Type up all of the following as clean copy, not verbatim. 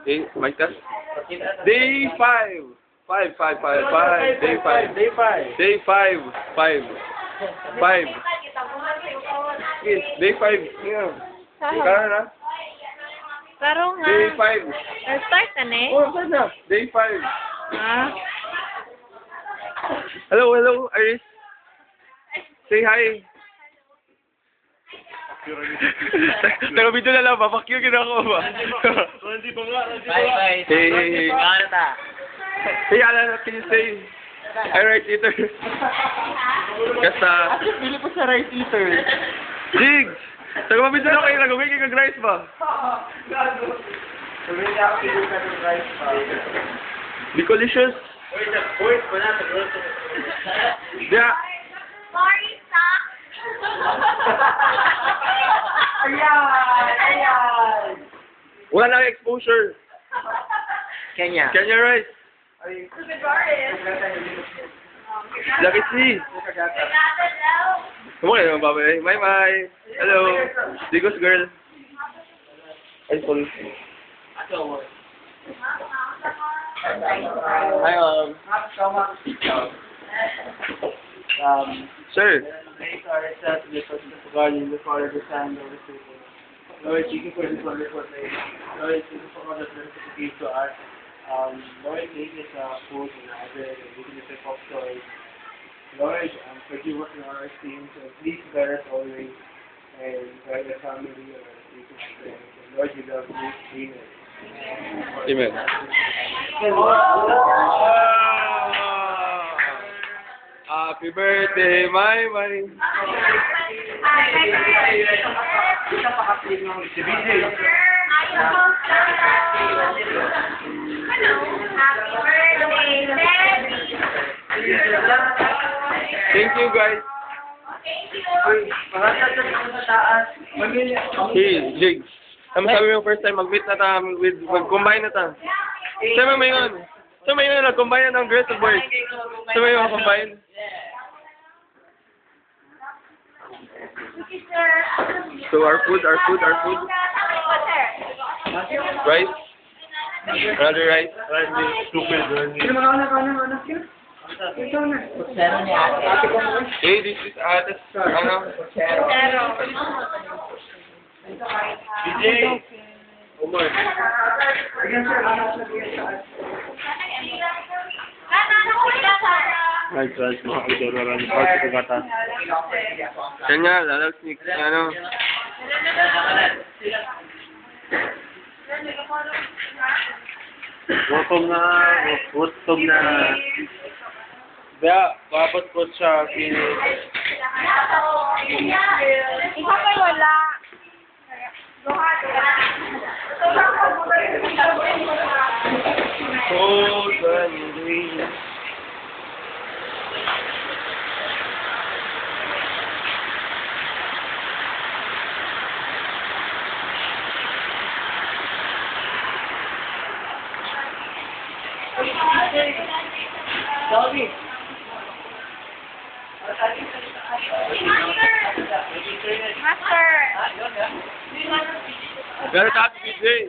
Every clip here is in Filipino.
Day, mic test. Day 5. 5, 5, 5, 5. Day 5. Day 5. Day 5. 5. 5. Yes, day 5. Yeah. Kaya na? Pero nga. Day 5. Start na eh. Oh, saan na? Day 5. Ah. Hello, hello, Iris. Say hi. Taga video na lang ba? Fuck you, ginako ba? Hindi ba nga? Hey, hey, hey. Ano ta? Hey, Alan, can you say? I write eater. Kasta. Pili po sa rice eater. Jigs! Taga video na kayo, nagawin kayo kag-rice ba? Sabi niya ako pili sa rice pa. Bicolicious. Boys pa na. Yeah. Sorry, Sak. Ayan! Wala lang exposure. Kenya. Kenya rice. Lucky C. Come on, babae. Bye bye. Hello. Digos girl. Ay, sorry. Hi, Sir. Lord, thank you for this wonderful day. Lord, thank you for all the blessings that you gave to us. Lord, thank you for food and other and of toys. Lord, forgive us in our sins and please guide us always and guide the family and our people and Lord, we love you. Amen. Amen. Happy birthday, my money. Thank you, guys. Hey, Jigs. Sabi mo first time mag-meet na ta, mag-combine na ta. Sabi mo yun. Sabi mo yun, nag-combine na ng girls and boys. Sabi mo yun, combine. So our food. Rice. Another rice. Stupid. Hey, this is ano? DJ. Omar. Hi, guys. Mga kaibigan, party ko kata. Kanya, lalag sneak, ano? Gutom na. Kaya, babot ko siya. Ikaw pa wala. Oh, Sunday. Sorry. Master. Pero happy birthday.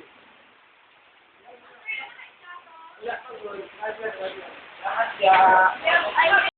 Yeah.